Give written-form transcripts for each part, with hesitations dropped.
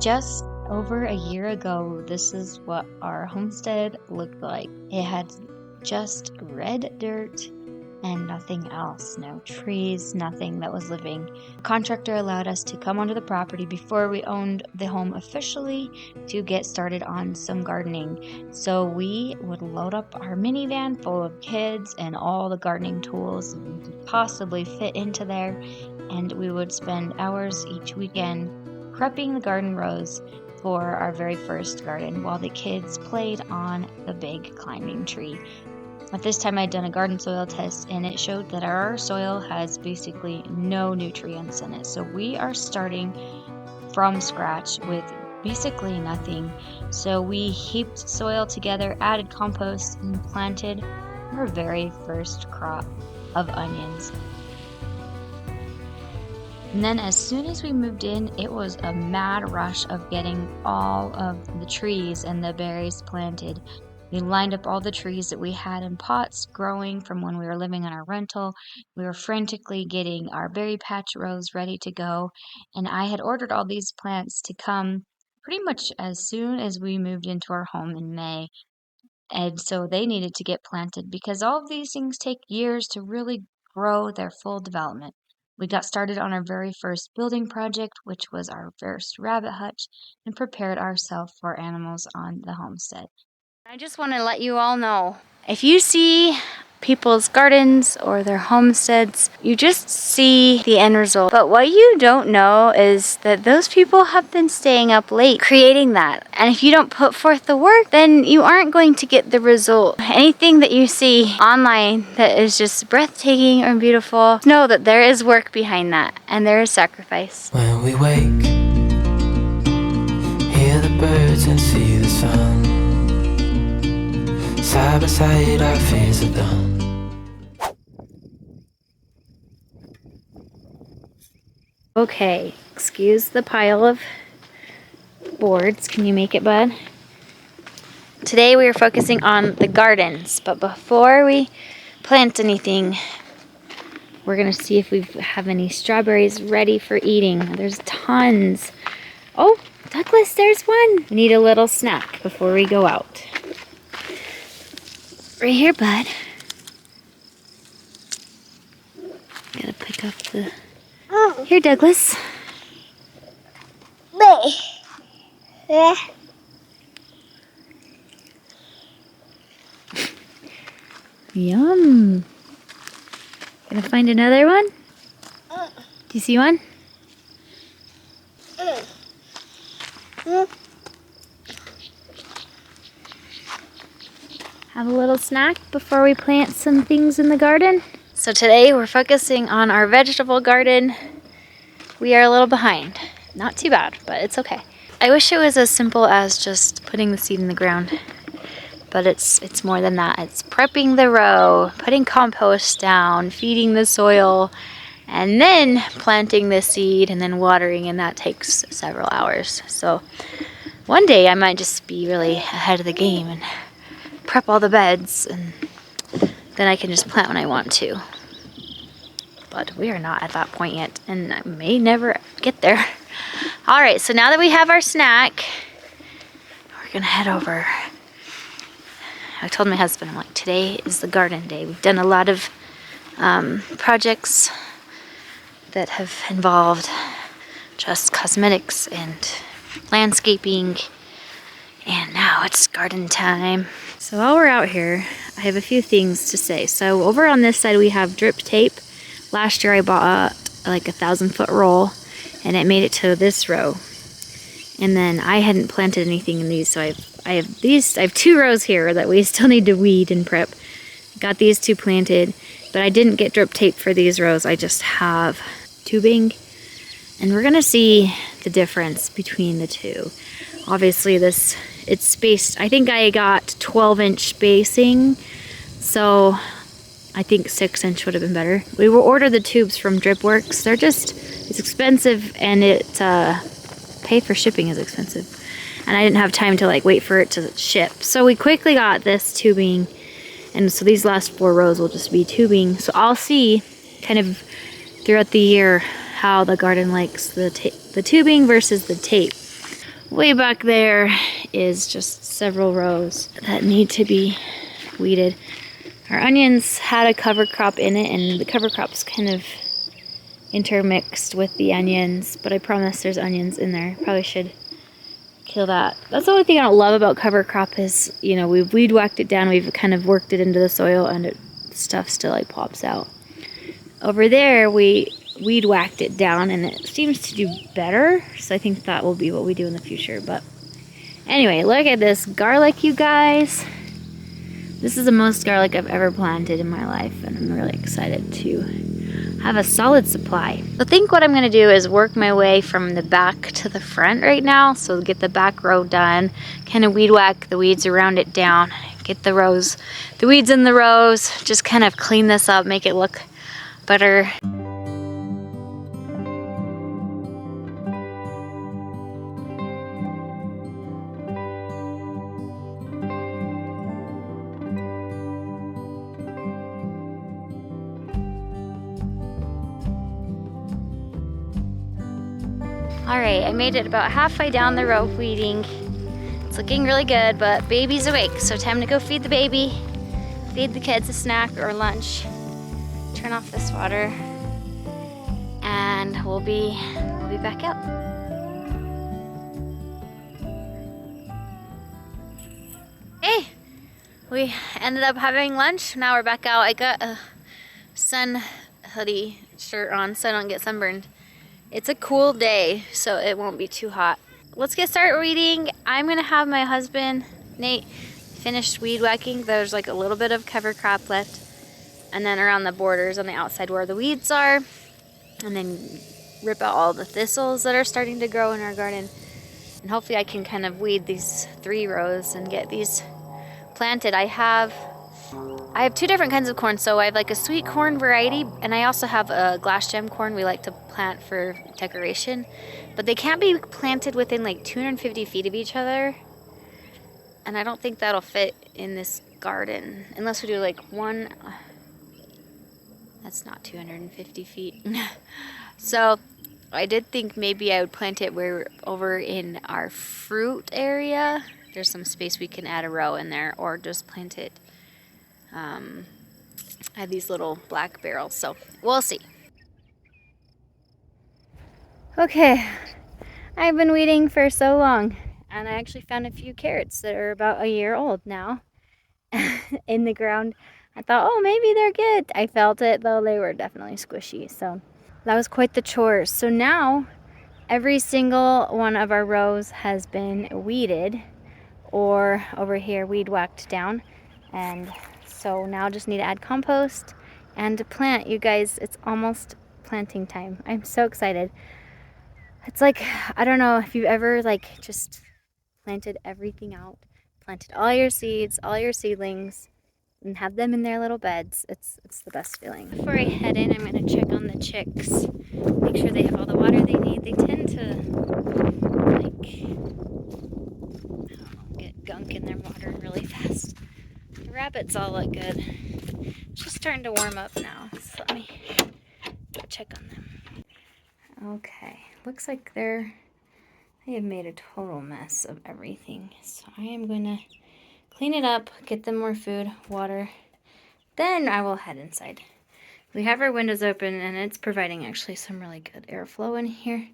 Just over a year ago, this is what our homestead looked like. It had just red dirt and nothing else. No trees, nothing that was living. The contractor allowed us to come onto the property before we owned the home officially to get started on some gardening. So we would load up our minivan full of kids and all the gardening tools we could possibly fit into there, and we would spend hours each weekend prepping the garden rows for our very first garden while the kids played on the big climbing tree. At this time, I'd done a garden soil test, and it showed that our soil has basically no nutrients in it. So we are starting from scratch with basically nothing. So we heaped soil together, added compost, and planted our very first crop of onions. And then as soon as we moved in, it was a mad rush of getting all of the trees and the berries planted. We lined up all the trees that we had in pots growing from when we were living in our rental. We were frantically getting our berry patch rows ready to go, and I had ordered all these plants to come pretty much as soon as we moved into our home in May. And so they needed to get planted because all of these things take years to really grow their full development. We got started on our very first building project, which was our first rabbit hutch, and prepared ourselves for animals on the homestead. I just want to let you all know, if you see people's gardens or their homesteads, you just see the end result. But what you don't know is that those people have been staying up late creating that. And if you don't put forth the work, then you aren't going to get the result. Anything that you see online that is just breathtaking or beautiful, know that there is work behind that and there is sacrifice. When we wake, hear the birds and see the sun. Side by side, our fears are done. Okay, excuse the pile of boards. Can you make it, bud? Today we are focusing on the gardens, but before we plant anything, we're gonna see if we have any strawberries ready for eating. There's tons. Oh, Douglas, there's one. We need a little snack before we go out. Right here, bud. Gotta pick up the... Here, Douglas. Yum. Gonna find another one? Do you see one? Have a little snack before we plant some things in the garden. So today we're focusing on our vegetable garden. We are a little behind. Not too bad, but it's okay. I wish it was as simple as just putting the seed in the ground, but it's more than that. It's prepping the row, putting compost down, feeding the soil, and then planting the seed and then watering, and that takes several hours. So one day I might just be really ahead of the game and prep all the beds, and then I can just plant when I want to. But we are not at that point yet, and I may never get there. All right, so now that we have our snack, we're gonna head over. I told my husband, I'm like, today is the garden day. We've done a lot of projects that have involved just cosmetics and landscaping, and now it's garden time. So while we're out here, I have a few things to say. So over on this side, we have drip tape. Last year I bought like a 1,000-foot roll, and it made it to this row. And then I hadn't planted anything in these, so I have 2 rows here that we still need to weed and prep. Got these 2 planted, but I didn't get drip tape for these rows. I just have tubing, and we're gonna see the difference between the two. Obviously it's spaced. I think I got 12-inch spacing, so I think 6-inch would have been better. We will order the tubes from Dripworks. They're just, it's expensive, and pay for shipping is expensive. And I didn't have time to like wait for it to ship. So we quickly got this tubing, and so these last 4 rows will just be tubing. So I'll see kind of throughout the year how the garden likes the tubing versus the tape. Way back there is just several rows that need to be weeded. Our onions had a cover crop in it, and the cover crop's kind of intermixed with the onions, but I promise there's onions in there. Probably should kill that. That's the only thing I don't love about cover crop is, you know, we've weed whacked it down, we've kind of worked it into the soil, and stuff still like pops out. Over there, we weed whacked it down, and it seems to do better, so I think that will be what we do in the future. But anyway, look at this garlic, you guys. This is the most garlic I've ever planted in my life, and I'm really excited to have a solid supply. I think what I'm going to do is work my way from the back to the front right now. So get the back row done, kind of weed whack the weeds around it down, get the weeds in the rows, just kind of clean this up, make it look better. Alright, I made it about halfway down the row weeding. It's looking really good, but baby's awake, so time to go feed the baby, feed the kids a snack or lunch, turn off this water, and we'll be back out. Hey, we ended up having lunch. Now we're back out. I got a sun hoodie shirt on so I don't get sunburned. It's a cool day, so it won't be too hot. Let's get started weeding. I'm gonna have my husband, Nate, finish weed whacking. There's like a little bit of cover crop left. And then around the borders on the outside where the weeds are. And then rip out all the thistles that are starting to grow in our garden. And hopefully I can kind of weed these 3 rows and get these planted. I have 2 different kinds of corn. So I have like a sweet corn variety, and I also have a glass gem corn we like to plant for decoration. But they can't be planted within like 250 feet of each other. And I don't think that'll fit in this garden. Unless we do like one, that's not 250 feet. So I did think maybe I would plant it where over in our fruit area. There's some space we can add a row in there, or just plant it. I have these little black barrels, so we'll see. Okay, I've been weeding for so long, and I actually found a few carrots that are about a year old now in the ground. I thought, oh, maybe they're good. I felt it, though. They were definitely squishy, so that was quite the chore. So now every single one of our rows has been weeded, or over here weed whacked down, and so now just need to add compost and to plant. You guys, it's almost planting time. I'm so excited. It's like, I don't know if you've ever like just planted everything out, planted all your seeds, all your seedlings, and have them in their little beds. It's the best feeling. Before I head in, I'm gonna check on the chicks, make sure they have all the water they need. They tend to like, I don't know, get gunk in their water really fast. The rabbits all look good. It's just starting to warm up now, so let me go check on them. Okay, looks like they have made a total mess of everything. So I am gonna clean it up, get them more food, water, then I will head inside. We have our windows open, and it's providing actually some really good airflow in here,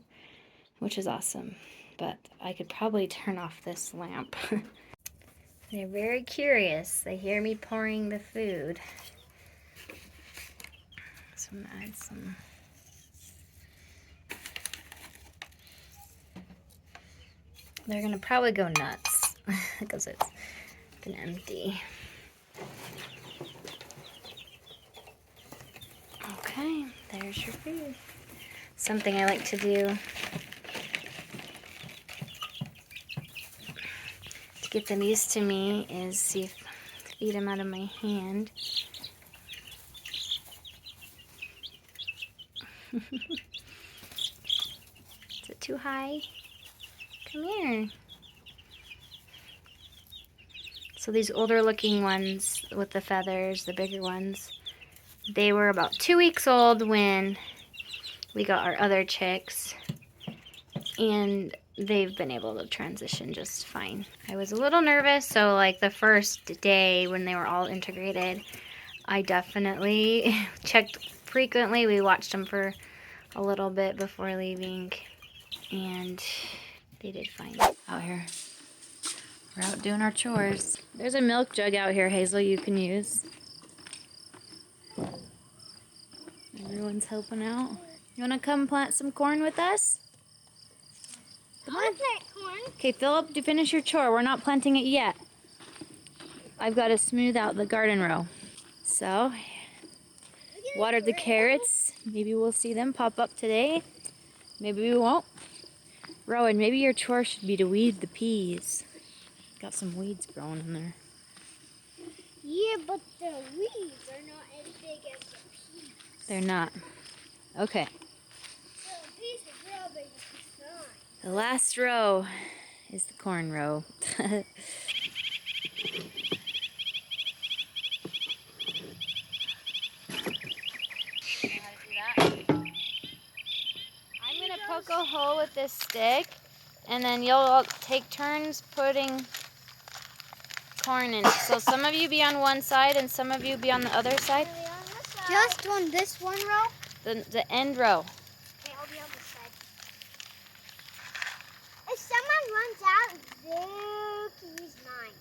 which is awesome. But I could probably turn off this lamp. They're very curious. They hear me pouring the food. So I'm gonna add some. They're gonna probably go nuts because it's been empty. Okay, there's your food. Something I like to do to get them used to me is feed them out of my hand. Is it too high? Come here. So these older looking ones with the feathers, the bigger ones, they were about 2 weeks old when we got our other chicks. And they've been able to transition just fine. I was a little nervous, so like the first day when they were all integrated, I definitely checked frequently. We watched them for a little bit before leaving, and they did fine. Out here, we're out doing our chores. There's a milk jug out here, Hazel, you can use. Everyone's helping out. You wanna come plant some corn with us? Come on. Plant corn. Okay, Philip, do finish your chore. We're not planting it yet. I've got to smooth out the garden row. So, watered the carrots. Maybe we'll see them pop up today. Maybe we won't. Rowan, maybe your chore should be to weed the peas. Got some weeds growing in there. Yeah, but the weeds are not as big as the peas. They're not. Okay. So the peas are real big. It's not. The last row is the corn row. I'm gonna poke a hole with this stick, and then you'll all take turns putting corn in. So some of you be on one side and some of you be on the other side. Just on this one row? The end row. Okay, I'll be on this side. If someone runs out, they can use mine.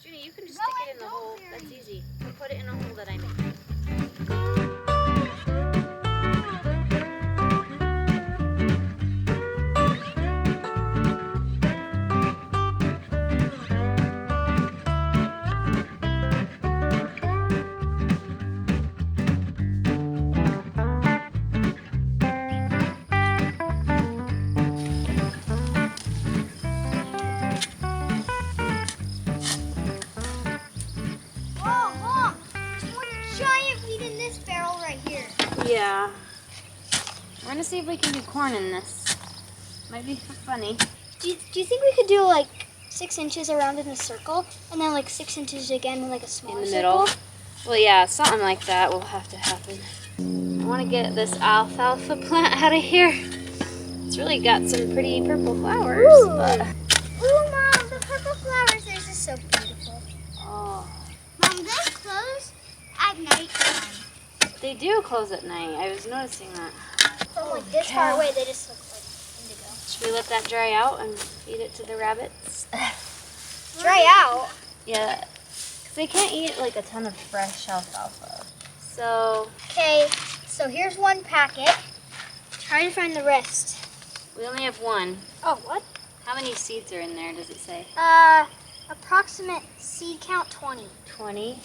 Judy, you can just No, stick I it in the don't hole. hear That's you. easy. You put it in a hole that I made. Whoa, Mom! There's one giant weed in this barrel right here. Yeah. We're gonna see if we can do corn in this. Might be funny. Do you think we could do like 6 inches around in a circle, and then like 6 inches again in like a smaller In the middle. circle? Well, yeah, something like that will have to happen. I want to get this alfalfa plant out of here. It's really got some pretty purple flowers. Ooh. But, Ooh, Mom, the purple flowers are just so beautiful. oh, Mom, they close at night time. they do close at night. I was noticing that. From like this far away, they just look like indigo. Should we let that dry out and feed it to the rabbits? Dry out? Yeah, because they can't eat like a ton of fresh alfalfa. So Okay, so here's one packet. Try to find the rest. we only have one. Oh, what? How many seeds are in there, does it say? Approximate seed count 20. 20. I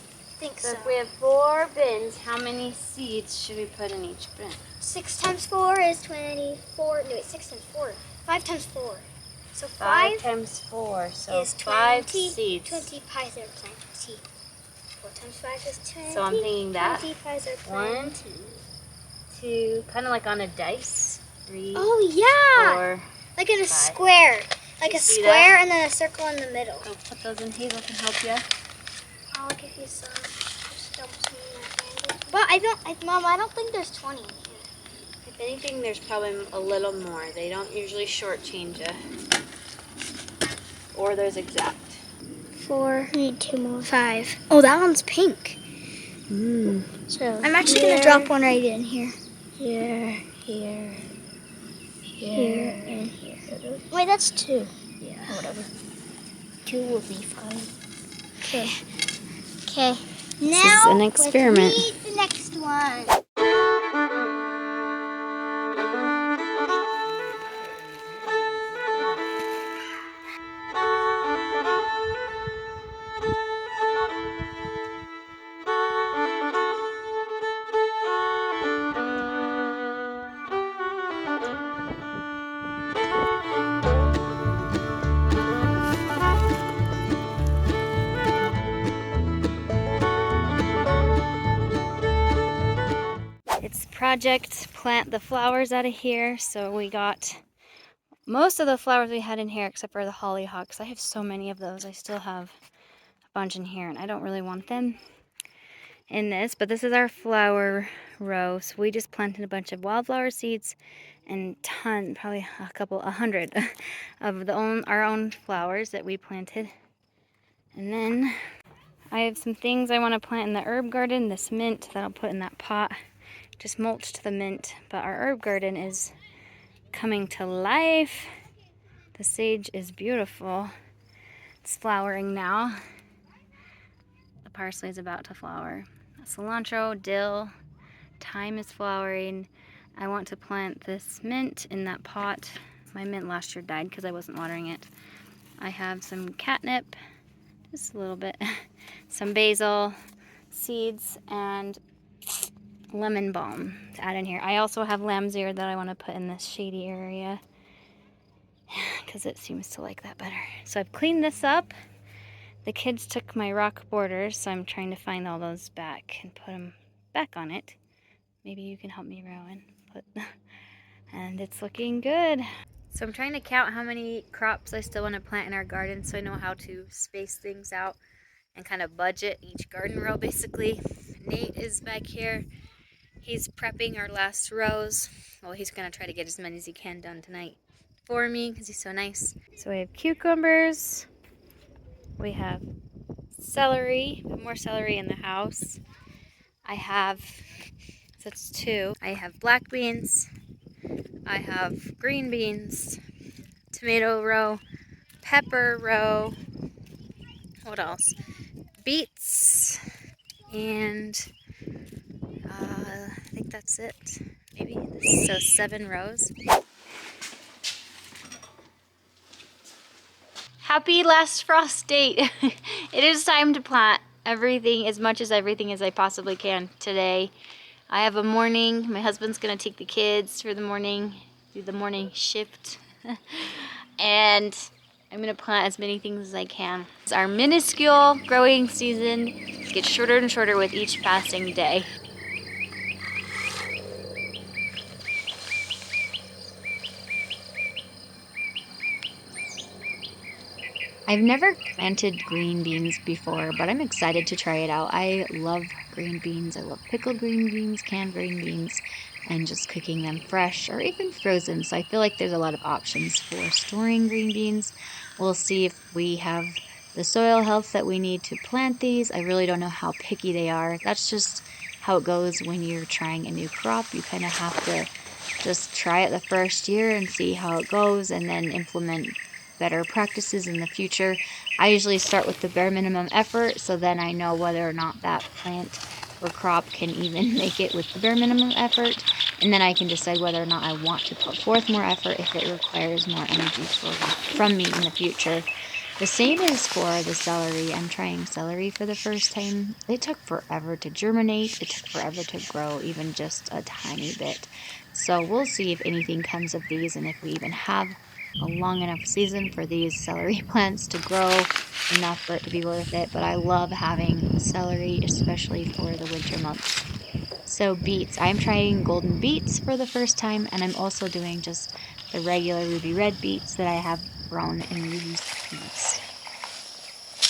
think So so. if we have 4 bins, how many seeds should we put in each bin? 6 times 4 is 24. No, wait, 6 times 4. 5 times 4. So 5 5 times 4, so is 5 20. seeds. 20 pies are plenty. 4 times 5 is 20. So I'm thinking that. 20 pies are 1, plenty. 2, kind of like on a dice. 3, Oh, yeah! 4. Like in a 5. square. Like You a see square that? and then a circle in the middle. So put those in. Hazel can help you. I'll give you some. Just don't see that handy. But Mom, I don't think there's 20 in here. If anything, there's probably a little more. They don't usually shortchange you. Or there's exact. 4. I need 2 more. 5. Oh, that one's pink. So I'm actually going to drop one right in here. here, Here and here. Wait, that's 2. Yeah. Whatever. 2 will be fine. Okay. Okay. Now, is an experiment. let's read the next one. It's project plant the flowers out of here. So we got most of the flowers we had in here except for the hollyhocks. I have so many of those. I still have a bunch in here and I don't really want them in this, but this is our flower row. So we just planted a bunch of wildflower seeds and probably a hundred of our own flowers that we planted. And then I have some things I want to plant in the herb garden. This mint that I'll put in that pot, just mulched the mint. But our herb garden is coming to life. The sage is beautiful. It's flowering now. The parsley is about to flower. Cilantro, dill, thyme is flowering. I want to plant this mint in that pot. My mint last year died because I wasn't watering it. I have some catnip, just a little bit, some basil seeds, and lemon balm to add in here. I also have lamb's ear that I want to put in this shady area because it seems to like that better. So I've cleaned this up. The kids took my rock borders, so I'm trying to find all those back and put them back on it. Maybe you can help me, Rowan. And it's looking good. So I'm trying to count how many crops I still want to plant in our garden so I know how to space things out and kind of budget each garden row basically. Nate is back here. He's prepping our last rows. Well, he's going to try to get as many as he can done tonight for me because he's so nice. So we have cucumbers. We have celery. We have more celery in the house. I have, so that's 2. I have black beans. I have green beans, tomato row, pepper row, what else? Beets, and I think that's it. Maybe. So 7 rows. Happy last frost date. It is time to plant everything, as much as everything as I possibly can today. I have a morning. My husband's gonna take the kids for the morning, do the morning shift. And I'm gonna plant as many things as I can. It's our minuscule growing season. It gets shorter and shorter with each passing day. I've never planted green beans before, but I'm excited to try it out. I love green beans. I love pickled green beans, canned green beans, and just cooking them fresh or even frozen. So I feel like there's a lot of options for storing green beans. We'll see if we have the soil health that we need to plant these. I really don't know how picky they are. That's just how it goes when you're trying a new crop. You kind of have to just try it the first year and see how it goes and then implement better practices in the future. I usually start with the bare minimum effort, so then I know whether or not that plant or crop can even make it with the bare minimum effort, and then I can decide whether or not I want to put forth more effort if it requires more energy from me in the future. The same is for the celery. I'm trying celery for the first time. It took forever to germinate. It took forever to grow, even just a tiny bit. So we'll see if anything comes of these and if we even have a long enough season for these celery plants to grow enough for it to be worth it. But I love having celery, especially for the winter months. So beets. I'm trying golden beets for the first time, and I'm also doing just the regular ruby red beets that I have grown in these beets.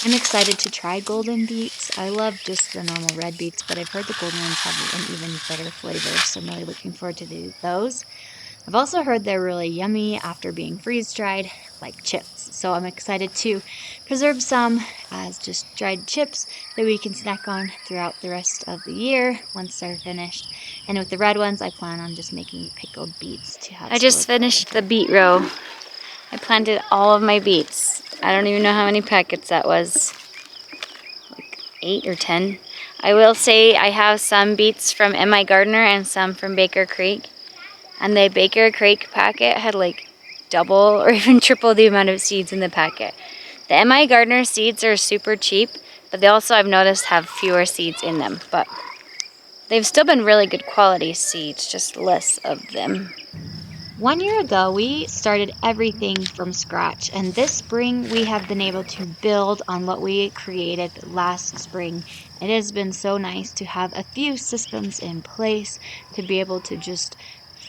I'm excited to try golden beets. I love just the normal red beets, but I've heard the golden ones have an even better flavor, so I'm really looking forward to those. I've also heard they're really yummy after being freeze-dried, like chips. So I'm excited to preserve some as just dried chips that we can snack on throughout the rest of the year once they're finished. And with the red ones, I plan on just making pickled beets to have. I just finished the beet row. I planted all of my beets. I don't even know how many packets that was. Like 8 or 10. I will say I have some beets from M.I. Gardner and some from Baker Creek. And the Baker Creek packet had like double or even triple the amount of seeds in the packet. The M.I. Gardner seeds are super cheap, but they also, I've noticed, have fewer seeds in them. But they've still been really good quality seeds, just less of them. 1 year ago, we started everything from scratch, and this spring we have been able to build on what we created last spring. It has been so nice to have a few systems in place to be able to just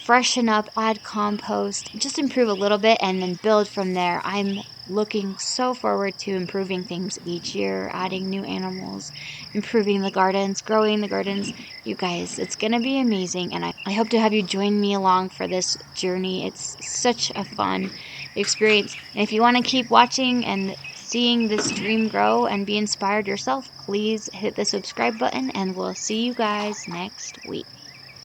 freshen up, add compost, just improve a little bit, and then build from there. I'm looking so forward to improving things each year, adding new animals, improving the gardens, growing the gardens. You guys, it's going to be amazing, and I hope to have you join me along for this journey. It's such a fun experience. And if you want to keep watching and seeing this dream grow and be inspired yourself, please hit the subscribe button, and we'll see you guys next week.